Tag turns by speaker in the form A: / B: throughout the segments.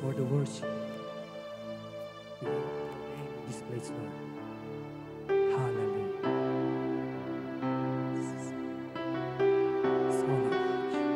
A: for the worship in this place, Lord. Hallelujah. It's all about you.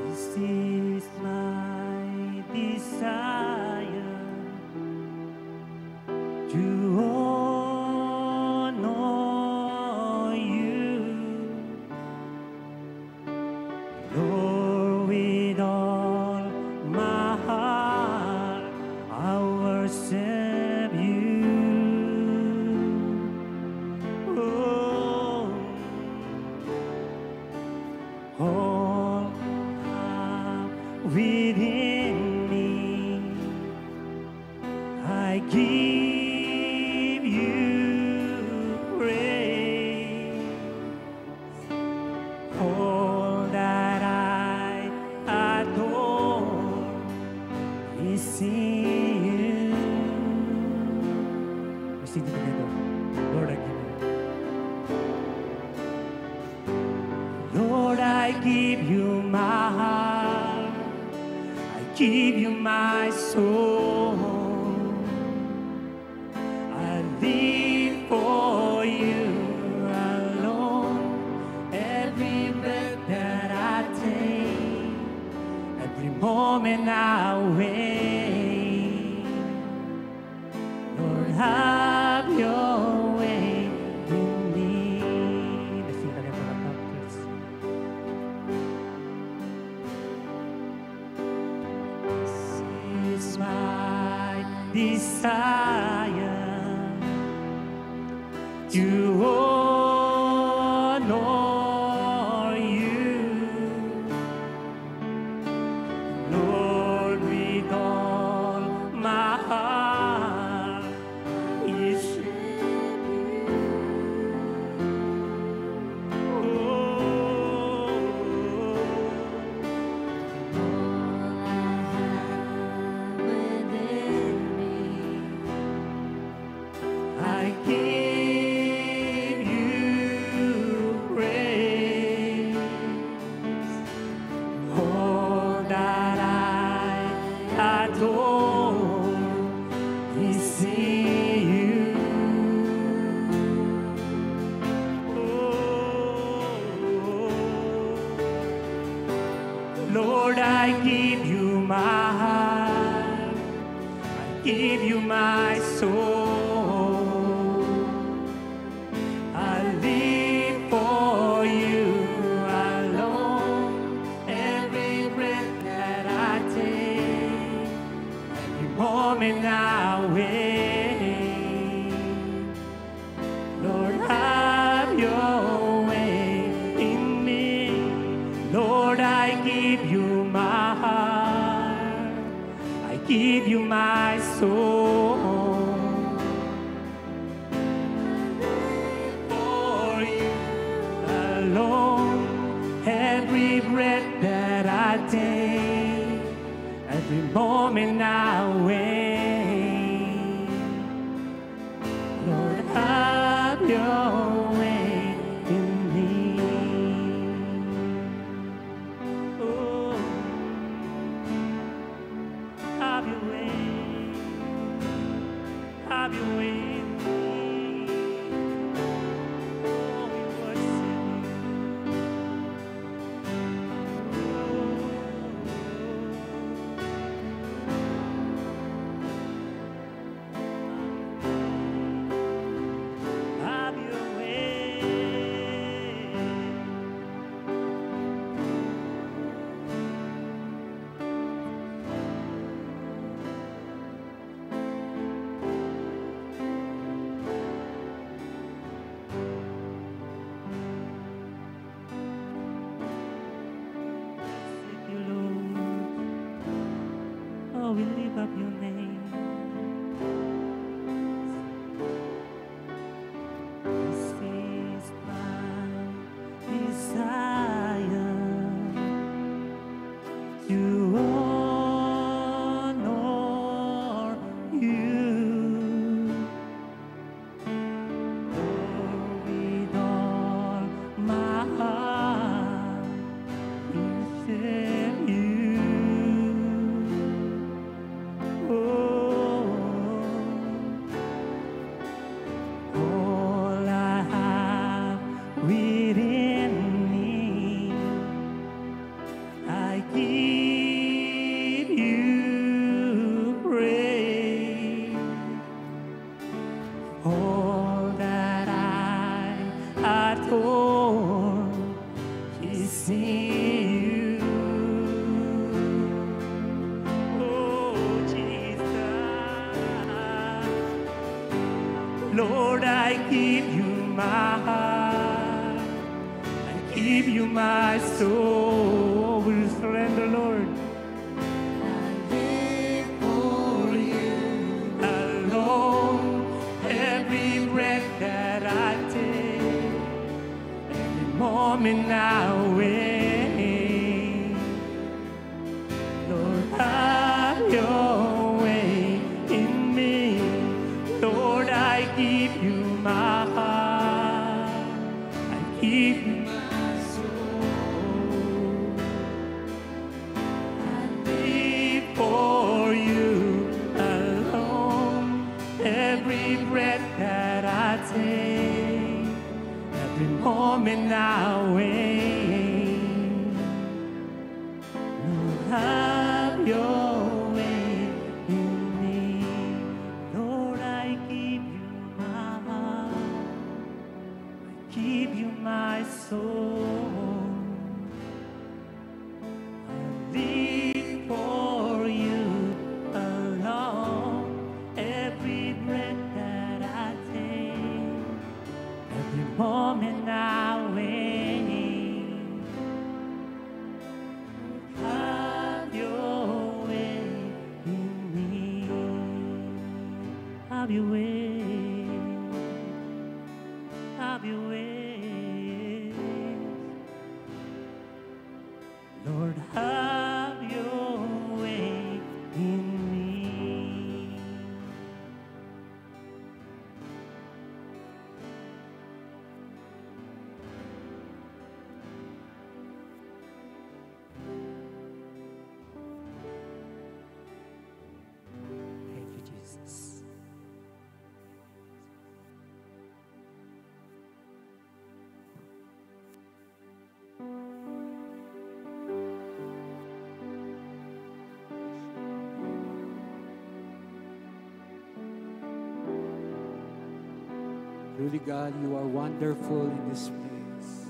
A: This is my desire to honor you, Lord, with all my heart I worship you. All within me, I give you praise. All that I adore is in you. We sing it together. Lord, I give you. Lord, I give you my heart. I give you my soul. I live for you alone. Every breath that I take, every moment I wait. Lord, have your way in me. Let's sing that again, please. This is my desire to honor you, Lord, with all my heart is I give you praise. All that I adore is in you. Lord, I give you my heart. I give you my soul. I live for you alone. Every breath that I take, every moment I wait. Lord, have your way in me. Lord, I give you my heart. I give you my soul. For you alone, every breath that I take, every moment I wait. Lord, have your way in me. Oh, have your way. Have your way in me. Oh, we worship you. Zion to honor you. Lord, with all my heart, worship you. All I have within me, I give you praise. All that I adore is in you. Oh, Jesus. Lord, I give you my heart. I give you my soul. Will you surrender, Lord? I live for you alone. Every breath that I take, every moment I wait. Lord, have your way in me. Lord, I give you my heart. I give you my soul. I live for you alone. Every breath that I take, every moment I wait. Lord, have your way in me. Lord, I give you my heart. I give you my soul. I live for you alone. Every breath that I take, every moment I wait. Have your way in me. Have your way. Have your way. Lord, have your way in me. Thank you, Jesus.
B: Truly, God, you are wonderful in this place.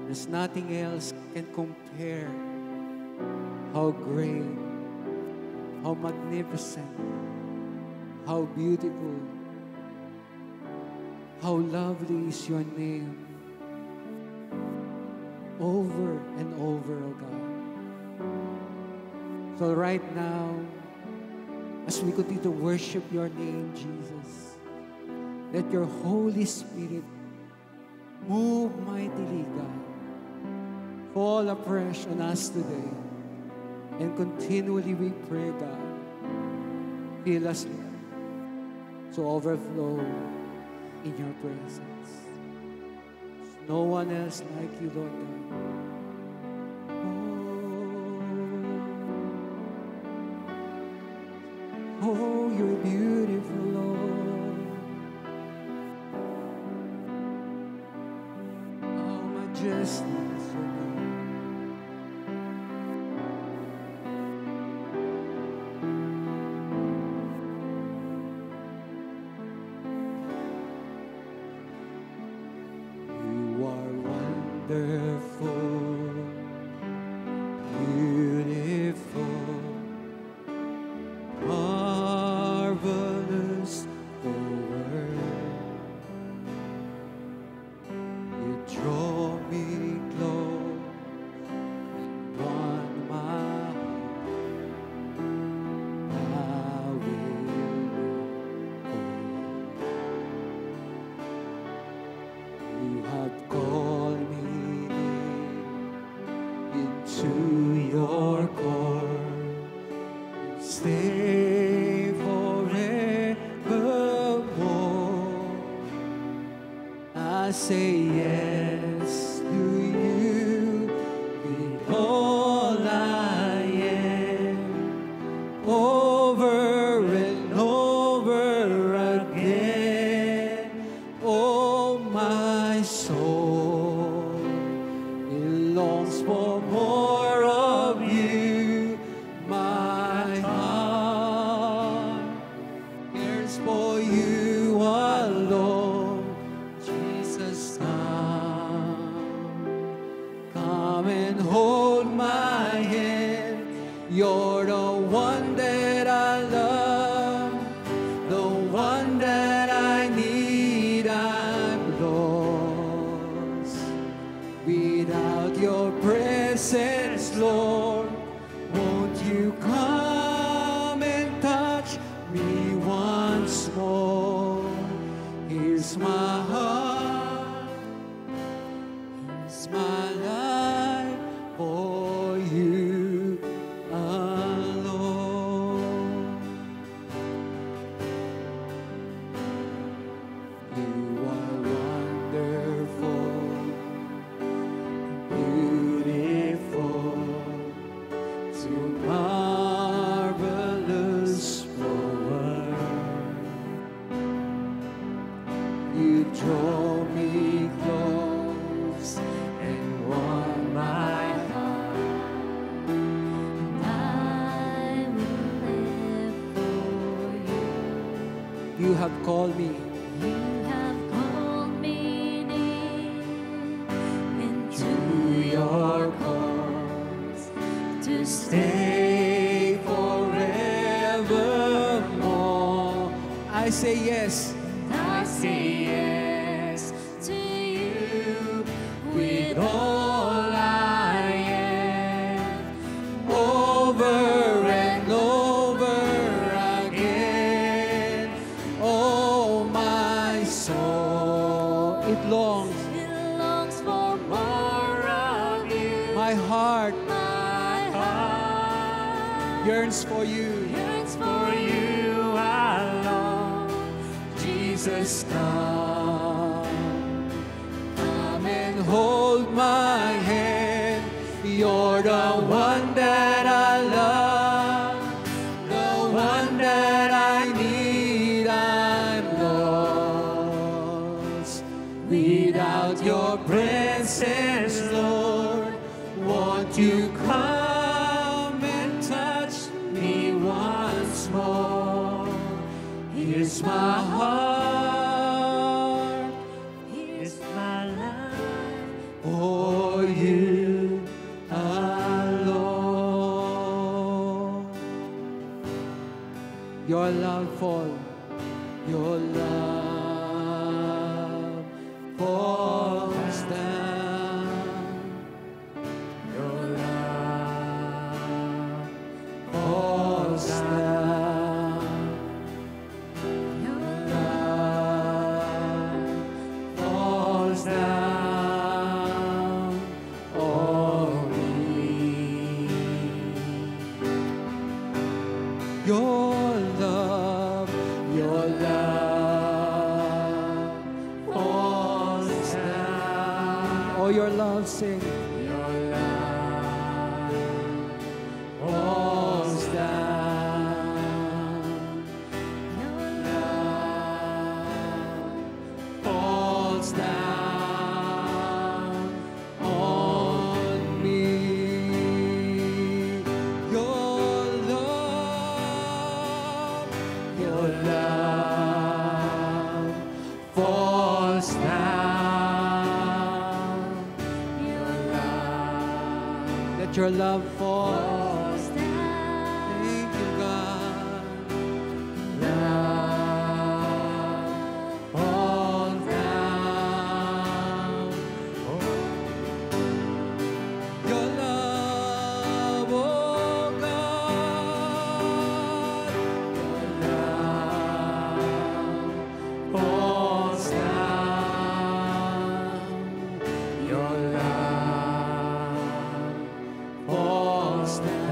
B: There's nothing else can compare how great, how magnificent, how beautiful, how lovely is your name over and over, oh God. So right now, as we continue to worship your name, Jesus, let your Holy Spirit move mightily, God. Fall afresh on us today. And continually we pray, God, fill us, Lord, to overflow in your presence. There's no one else like you, Lord God. Oh, you're beautiful, Lord. How majestic is your name. You are wonderful, beautiful, marvelous for words. You draw me close, one my heart, I will live for. You have I say yes to you with all I am, over and over again. Oh, my soul, it longs for more of you. My heart yearns for you alone. Jesus, come and hold my hand. You're the one that I love, the one that I need. I'm lost without your presence, Lord. Won't you come and touch me once more? Here's my heart, here's my life for you alone. You are wonderful, beautiful, too marvelous for words. You draw me close and warm my heart.
C: I will live for you.
B: You have called me
C: You have called me near into your cause to
B: stay forevermore. I say yes.
C: I say yes to you with
B: all I am, over and over again. Oh, my soul, it longs.
C: It longs for more of you.
B: My heart
C: My heart
B: yearns for you.
C: yearns for you alone.
B: Jesus, come and hold my hand. You're the one that I love, the one that I need. I'm lost without your presence, Lord. Won't you come and touch me once more? Here's my heart,
A: It's my life.
B: for you alone. Your love fall, your love falls down. Your love falls down.
C: Your
B: Love falls down on me. Your love falls down. Oh, your love, sing. Your love falls down.
C: Your
B: Falls down on me. Your love falls down.
C: Your love
B: Let your love fall.
C: falls down.
B: Thank you, God.
C: Love
B: Falls down. Your love, oh God. Your love falls down. Your love falls down.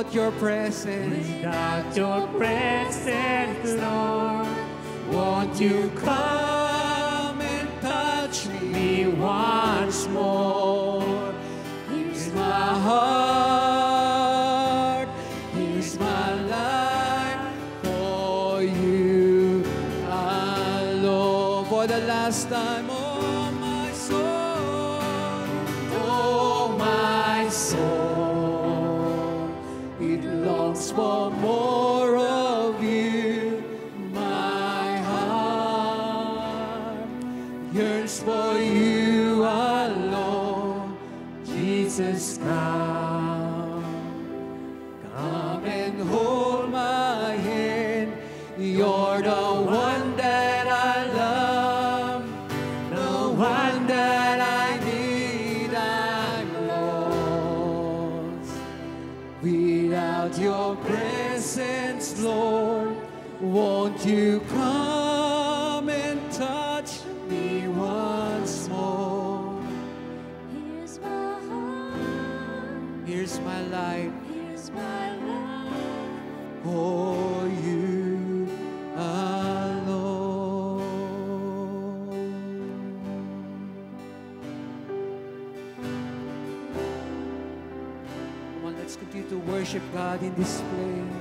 B: without your presence.
A: Without your presence, Lord,
B: Won't you come and touch me once more? Here's my heart, here's my life for you alone. For the last time, oh my soul, oh my soul, it longs for more of you. Yearns for you alone, Jesus, come. Come and hold my hand. You're the one that I love, the one that I need. I'm lost without your presence, Lord. Won't you come and touch me once more?
C: Here's my heart,
B: Here's my life
C: here's my life.
B: for you alone. Come on, let's continue to worship God in this place.